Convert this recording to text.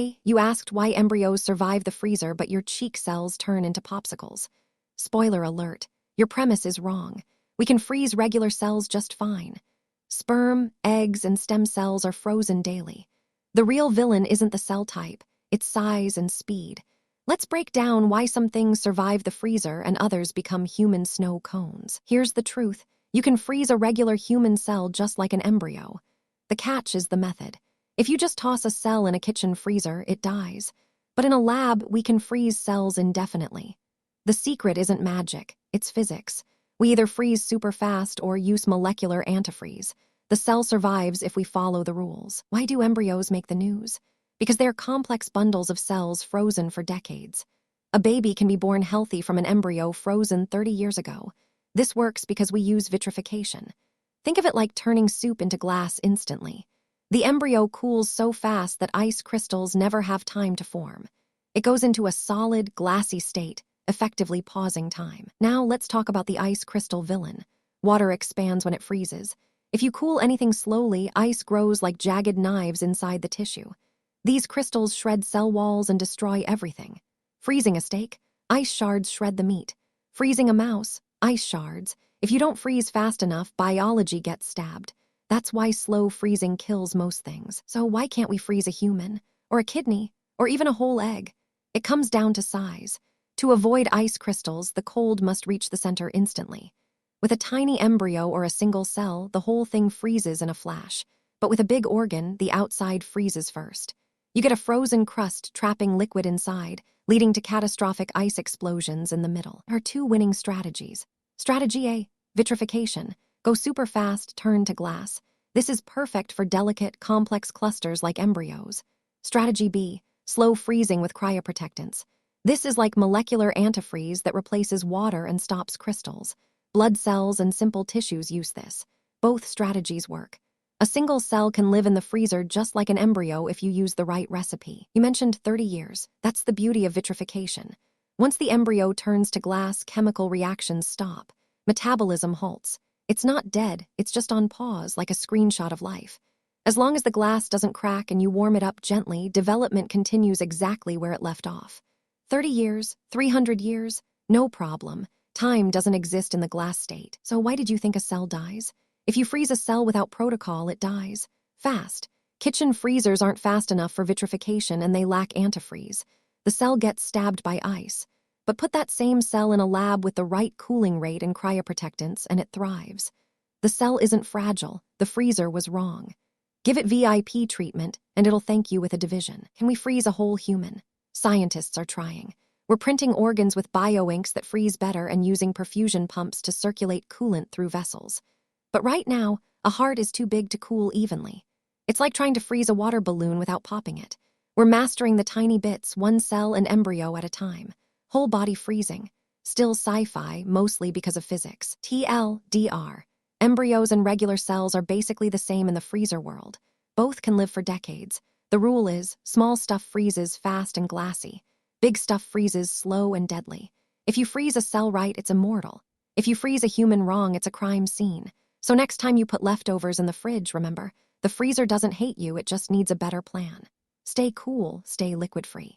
Today, you asked why embryos survive the freezer but your cheek cells turn into popsicles. Spoiler alert, your premise is wrong. We can freeze regular cells just fine. Sperm, eggs, and stem cells are frozen daily. The real villain isn't the cell type, it's size and speed. Let's break down why some things survive the freezer and others become human snow cones. Here's the truth. You can freeze a regular human cell just like an embryo. The catch is the method. If you just toss a cell in a kitchen freezer, it dies. But in a lab, we can freeze cells indefinitely. The secret isn't magic, it's physics. We either freeze super fast or use molecular antifreeze. The cell survives if we follow the rules. Why do embryos make the news? Because they're complex bundles of cells frozen for decades. A baby can be born healthy from an embryo frozen 30 years ago. This works because we use vitrification. Think of it like turning soup into glass instantly. The embryo cools so fast that ice crystals never have time to form. It goes into a solid, glassy state, effectively pausing time. Now let's talk about the ice crystal villain. Water expands when it freezes. If you cool anything slowly, ice grows like jagged knives inside the tissue. These crystals shred cell walls and destroy everything. Freezing a steak, ice shards shred the meat. Freezing a mouse, ice shards. If you don't freeze fast enough, biology gets stabbed. That's why slow freezing kills most things. So why can't we freeze a human, or a kidney, or even a whole egg? It comes down to size. To avoid ice crystals, the cold must reach the center instantly. With a tiny embryo or a single cell, the whole thing freezes in a flash. But with a big organ, the outside freezes first. You get a frozen crust trapping liquid inside, leading to catastrophic ice explosions in the middle. There are two winning strategies. Strategy A, vitrification. Go super fast, turn to glass. This is perfect for delicate, complex clusters like embryos. Strategy B, slow freezing with cryoprotectants. This is like molecular antifreeze that replaces water and stops crystals. Blood cells and simple tissues use this. Both strategies work. A single cell can live in the freezer just like an embryo if you use the right recipe. You mentioned 30 years. That's the beauty of vitrification. Once the embryo turns to glass, chemical reactions stop. Metabolism halts. It's not dead, it's just on pause, like a screenshot of life. As long as the glass doesn't crack and you warm it up gently, development continues exactly where it left off. 30 years, 300 years, no problem. Time doesn't exist in the glass state. So why did you think a cell dies? If you freeze a cell without protocol, it dies. Fast. Kitchen freezers aren't fast enough for vitrification and they lack antifreeze. The cell gets stabbed by ice. But put that same cell in a lab with the right cooling rate and cryoprotectants and it thrives. The cell isn't fragile, the freezer was wrong. Give it VIP treatment and it'll thank you with a division. Can we freeze a whole human? Scientists are trying. We're printing organs with bioinks that freeze better and using perfusion pumps to circulate coolant through vessels. But right now, a heart is too big to cool evenly. It's like trying to freeze a water balloon without popping it. We're mastering the tiny bits, one cell and embryo at a time. Whole body freezing. Still sci-fi, mostly because of physics. TLDR. Embryos and regular cells are basically the same in the freezer world. Both can live for decades. The rule is, small stuff freezes fast and glassy. Big stuff freezes slow and deadly. If you freeze a cell right, it's immortal. If you freeze a human wrong, it's a crime scene. So next time you put leftovers in the fridge, remember, the freezer doesn't hate you, it just needs a better plan. Stay cool, stay liquid-free.